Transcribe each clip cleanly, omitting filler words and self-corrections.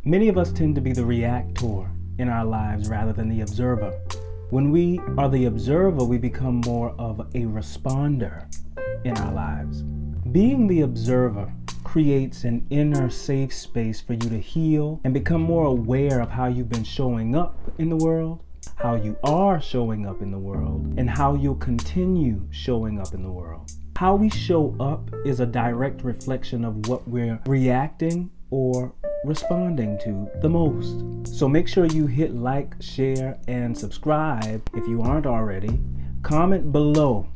Many of us tend to be the reactor in our lives rather than the observer. When we are the observer, we become more of a responder in our lives. Being the observer creates an inner safe space for you to heal and become more aware of how you've been showing up in the world, how you are showing up in the world, and how you'll continue showing up in the world. How we show up is a direct reflection of what we're reacting or responding to the most. So make sure you hit like, share, and subscribe if you aren't already. Comment below,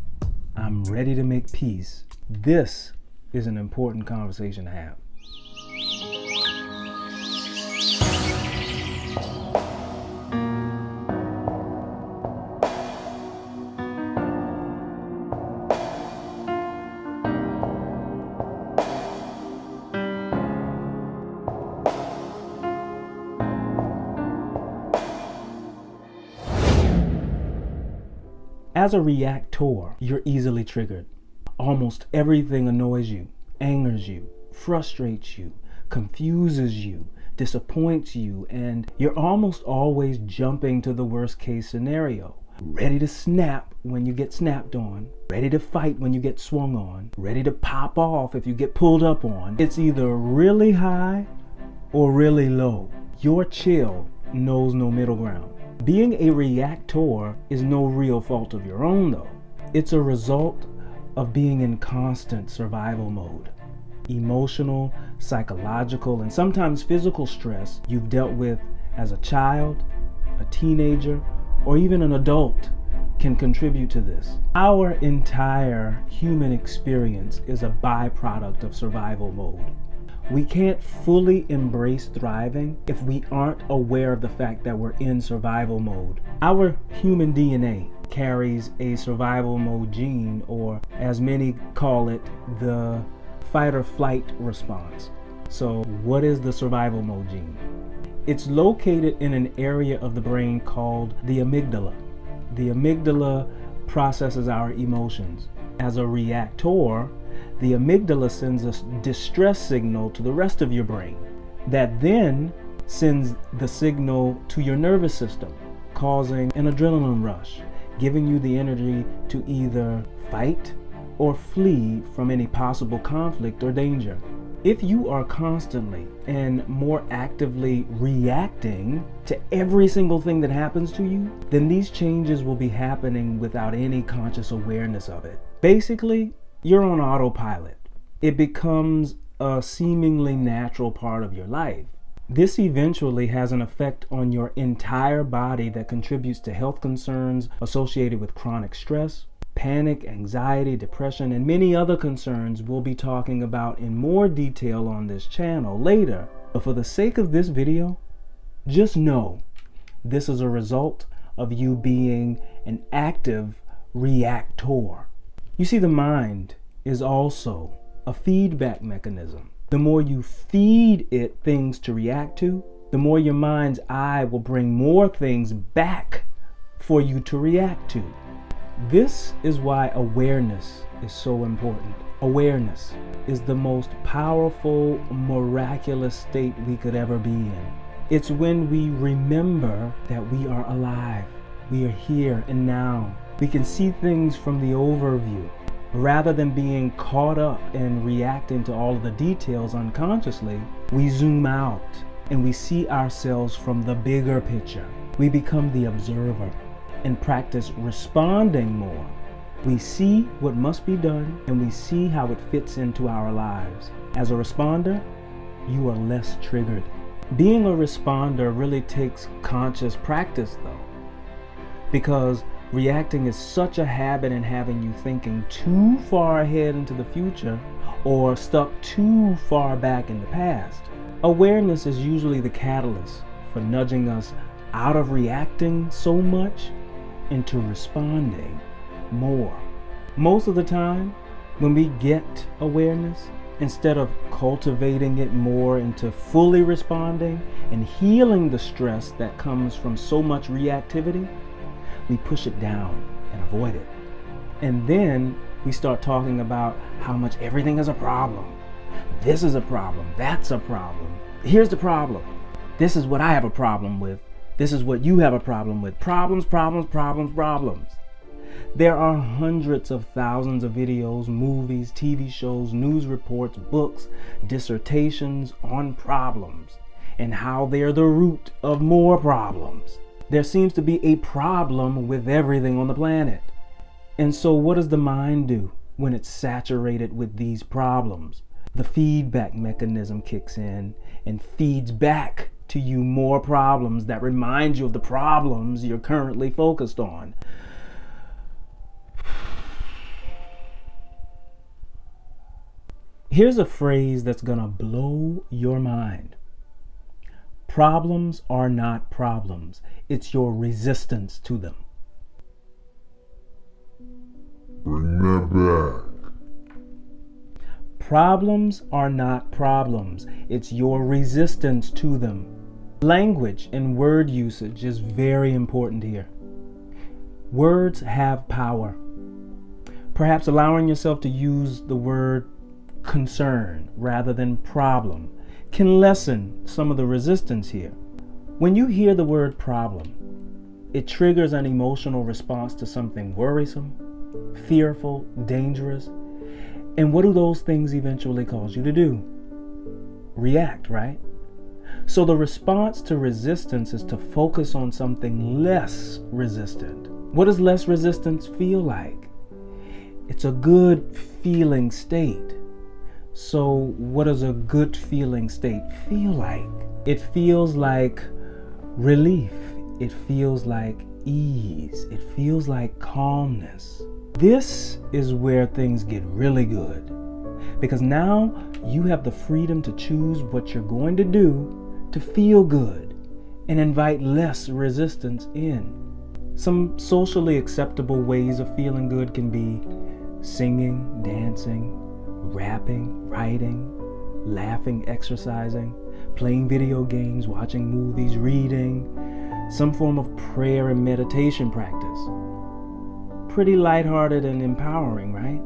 I'm ready to make peace. This is an important conversation to have. As a reactor, you're easily triggered. Almost everything annoys you, angers you, frustrates you, confuses you, disappoints you, and you're almost always jumping to the worst case scenario. Ready to snap when you get snapped on, ready to fight when you get swung on, ready to pop off if you get pulled up on. It's either really high or really low. Your chill knows no middle ground. Being a reactor is no real fault of your own though. It's a result of being in constant survival mode. Emotional, psychological, and sometimes physical stress you've dealt with as a child, a teenager, or even an adult can contribute to this. Our entire human experience is a byproduct of survival mode. We can't fully embrace thriving if we aren't aware of the fact that we're in survival mode. Our human DNA carries a survival mode gene, or as many call it, the fight or flight response. So what is the survival mode gene? It's located in an area of the brain called the amygdala. The amygdala processes our emotions. As a reactor, the amygdala sends a distress signal to the rest of your brain that then sends the signal to your nervous system, causing an adrenaline rush, giving you the energy to either fight or flee from any possible conflict or danger. If you are constantly and more actively reacting to every single thing that happens to you, then these changes will be happening without any conscious awareness of it. Basically, you're on autopilot. It becomes a seemingly natural part of your life. This eventually has an effect on your entire body that contributes to health concerns associated with chronic stress, panic, anxiety, depression, and many other concerns we'll be talking about in more detail on this channel later. But for the sake of this video, just know this is a result of you being an active reactor. You see, the mind is also a feedback mechanism. The more you feed it things to react to, the more your mind's eye will bring more things back for you to react to. This is why awareness is so important. Awareness is the most powerful, miraculous state we could ever be in. It's when we remember that we are alive. We are here and now. We can see things from the overview. Rather than being caught up and reacting to all of the details unconsciously, we zoom out and we see ourselves from the bigger picture. We become the observer and practice responding more. We see what must be done and we see how it fits into our lives. As a responder, you are less triggered. Being a responder really takes conscious practice though, because reacting is such a habit in having you thinking too far ahead into the future or stuck too far back in the past. Awareness is usually the catalyst for nudging us out of reacting so much into responding more. Most of the time, when we get awareness, instead of cultivating it more into fully responding and healing the stress that comes from so much reactivity, we push it down and avoid it. And then we start talking about how much everything is a problem. This is a problem. That's a problem. Here's the problem. This is what I have a problem with. This is what you have a problem with. Problems, problems, problems, problems. There are hundreds of thousands of videos, movies, TV shows, news reports, books, dissertations on problems and how they're the root of more problems. There seems to be a problem with everything on the planet. And so what does the mind do when it's saturated with these problems? The feedback mechanism kicks in and feeds back to you more problems that remind you of the problems you're currently focused on. Here's a phrase that's gonna blow your mind. Problems are not problems. It's your resistance to them. Bring that back. Problems are not problems. It's your resistance to them. Language and word usage is very important here. Words have power. Perhaps allowing yourself to use the word concern rather than problem can lessen some of the resistance here. When you hear the word problem, it triggers an emotional response to something worrisome, fearful, dangerous. And what do those things eventually cause you to do? React, right? So the response to resistance is to focus on something less resistant. What does less resistance feel like? It's a good feeling state. So what does a good feeling state feel like? It feels like relief. It feels like ease. It feels like calmness. This is where things get really good, because now you have the freedom to choose what you're going to do to feel good and invite less resistance in. Some socially acceptable ways of feeling good can be singing, dancing, rapping, writing, laughing, exercising, playing video games, watching movies, reading, some form of prayer and meditation practice. Pretty lighthearted and empowering, right?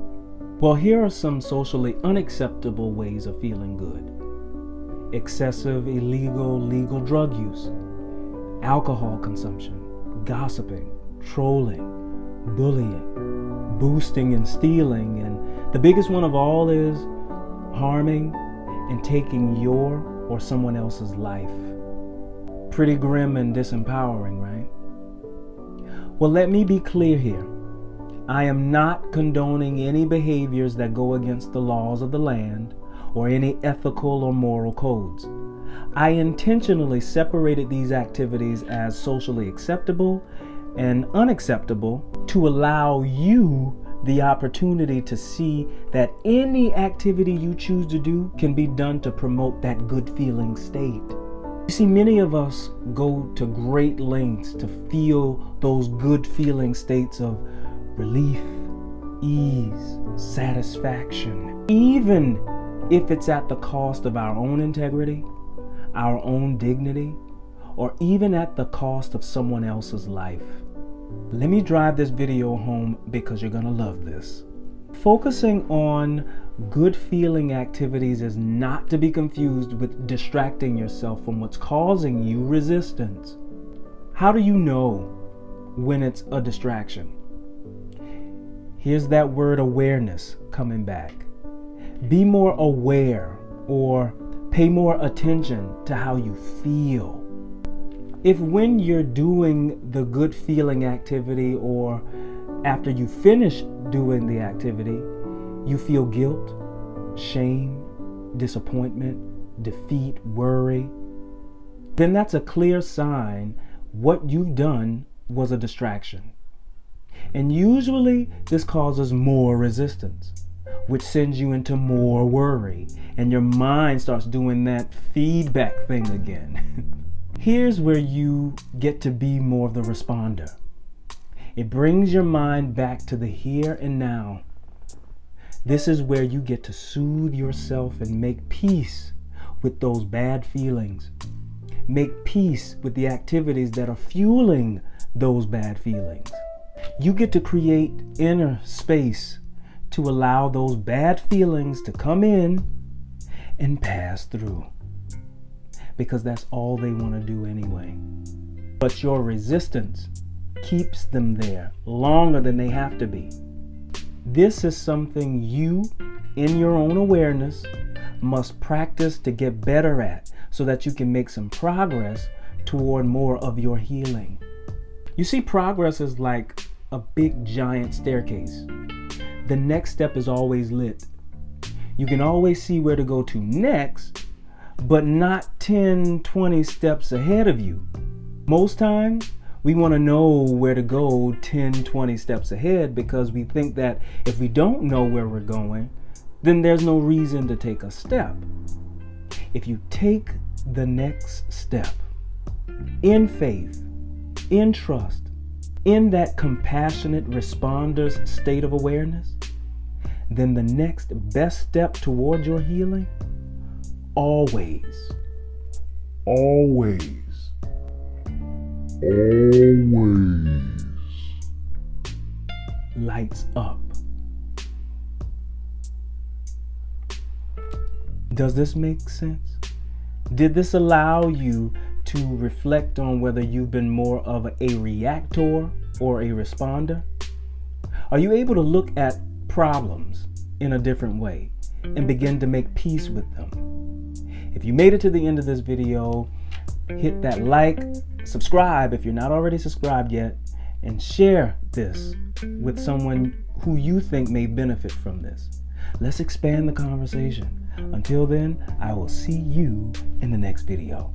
Well, here are some socially unacceptable ways of feeling good. Excessive, illegal, legal drug use, alcohol consumption, gossiping, trolling, bullying, boosting and stealing, and the biggest one of all is harming and taking your or someone else's life. Pretty grim and disempowering, right? Well, let me be clear here. I am not condoning any behaviors that go against the laws of the land or any ethical or moral codes. I intentionally separated these activities as socially acceptable and unacceptable to allow you the opportunity to see that any activity you choose to do can be done to promote that good feeling state. You see, many of us go to great lengths to feel those good feeling states of relief, ease, satisfaction, even if it's at the cost of our own integrity, our own dignity, or even at the cost of someone else's life. Let me drive this video home because you're gonna love this. Focusing on good feeling activities is not to be confused with distracting yourself from what's causing you resistance. How do you know when it's a distraction? Here's that word awareness coming back. Be more aware or pay more attention to how you feel. If when you're doing the good feeling activity or after you finish doing the activity, you feel guilt, shame, disappointment, defeat, worry, then that's a clear sign what you've done was a distraction. And usually this causes more resistance, which sends you into more worry, and your mind starts doing that feedback thing again. Here's where you get to be more of the responder. It brings your mind back to the here and now. This is where you get to soothe yourself and make peace with those bad feelings. Make peace with the activities that are fueling those bad feelings. You get to create inner space to allow those bad feelings to come in and pass through. because that's all they want to do anyway. But your resistance keeps them there longer than they have to be. This is something you, in your own awareness, must practice to get better at so that you can make some progress toward more of your healing. You see, progress is like a big giant staircase. The next step is always lit. You can always see where to go to next, but not 10, 20 steps ahead of you. Most times, we want to know where to go 10, 20 steps ahead because we think that if we don't know where we're going, then there's no reason to take a step. If you take the next step in faith, in trust, in that compassionate responder's state of awareness, then the next best step toward your healing always lights up. Does this make sense? Did this allow you to reflect on whether you've been more of a reactor or a responder? Are you able to look at problems in a different way and begin to make peace with them? If you made it to the end of this video, hit that like, subscribe if you're not already subscribed yet, and share this with someone who you think may benefit from this. Let's expand the conversation. Until then, I will see you in the next video.